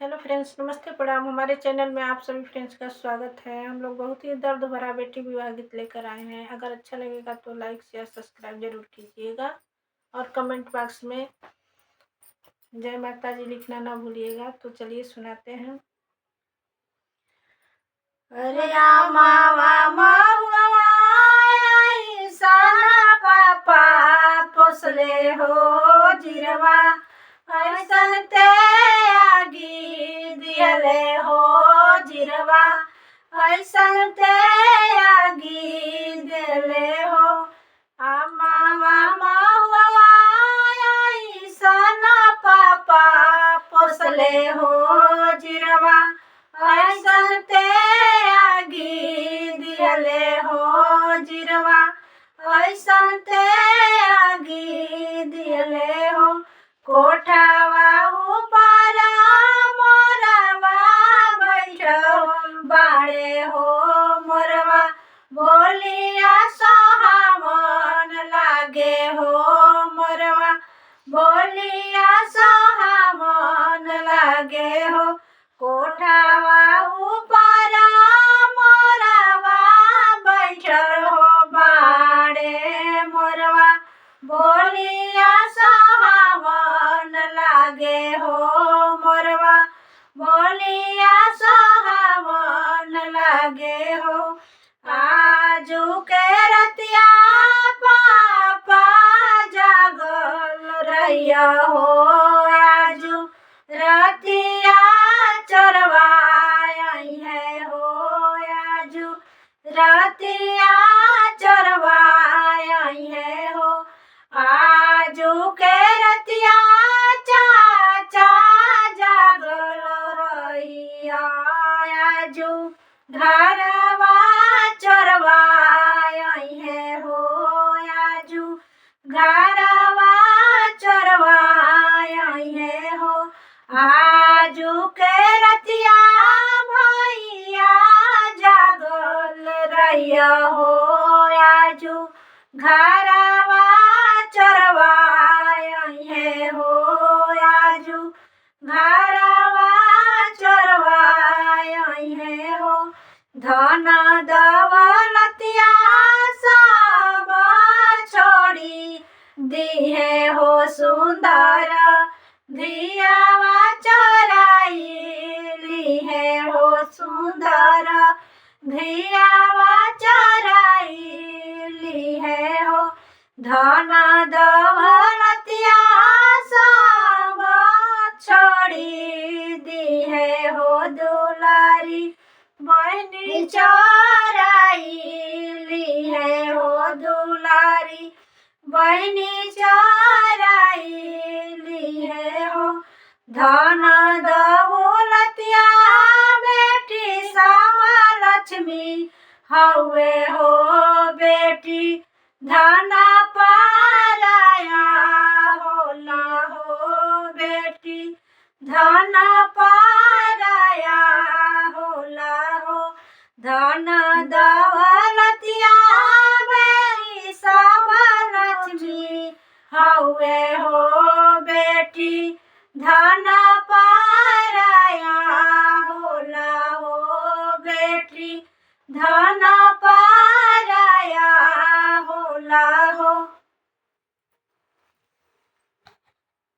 Hello friends, नमस्ते प्रणाम। हमारे चैनल में आप सभी फ्रेंड्स का स्वागत है। हम लोग बहुत ही दर्द भरा बेटी विवाह गीत लेकर आए हैं। अगर अच्छा लगेगा तो लाइक शेयर सब्सक्राइब जरूर कीजिएगा और कमेंट बॉक्स में जय माता जी लिखना ना भूलिएगा। तो चलिए सुनाते हैं। अरे मावा महुआ साना पापा पोसले हो जिरवा, ऐसन ते आगी दियले हो जिरवा, ऐसन ते आगी दियले हो। मावा महुआ साना पापा पोसले हो जिरवा, ऐसन ते आगी दियले हो जिरवा, ऐसन ते आगी दियले हो। कोठावा ऊपर मोरवा बैठल बाड़े हो मोरवा, बोलिया सोहावन लागे हो मोरवा, बोलिया सोहावन लागे हो। कोठावा ऊपर मोरवा बैठल हो बाड़े मोरवा, बोलिया सोहावन लागे हो मोरवा, बोलिया सोहावन लागे हो। आजू के रतिया पापा जागल रहिया हो, आजू रतिया चरवाई है हो, आजू रतिया चरवाई है हो। आजू के रतिया चाचा जागल रहिया, आजू घरवा चरवाई है हो, आजू घरवा चरवाई है हो। आजू के रतिया भैया जागल रहिया हो, आजू घरवा चरवाई है हो, आजू घरवा चरवाई है हो। धन दौलतिया सब छोड़ी दिहे हो सुंदर, धियावा चराइली है हो सुंदर, धियावा चराइली है हो। धन दौलतिया सब छोड़ी दी है हो दुलारी, बहनी चराइली है हो दुलारी, बहनी चराइली है हो। धन दौलतिया बेटी sama लक्ष्मी हवे हो बेटी, धन